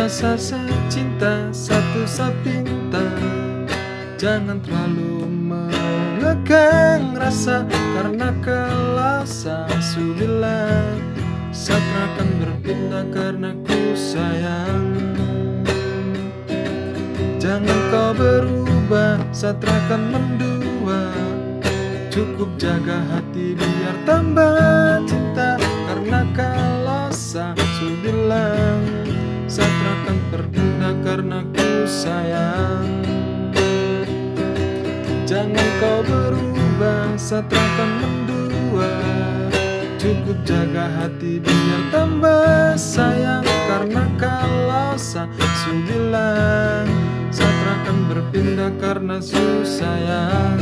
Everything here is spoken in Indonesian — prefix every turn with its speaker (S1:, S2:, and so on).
S1: Biasa secinta, satu sepinta. Jangan terlalu mengekang rasa, karena kalau Sasu bilang Satra akan berpindah karena ku sayang. Jangan kau berubah, Satra akan mendua. Cukup jaga hati biar tambah cinta, karena kalau Sasu bilang Satra akan berpindah karena ku sayang. Jangan kau berubah, Satra akan mendua. Cukup jaga hati biar tambah sayang, karena kalau Sasu bilang Satra akan berpindah karena su sayang.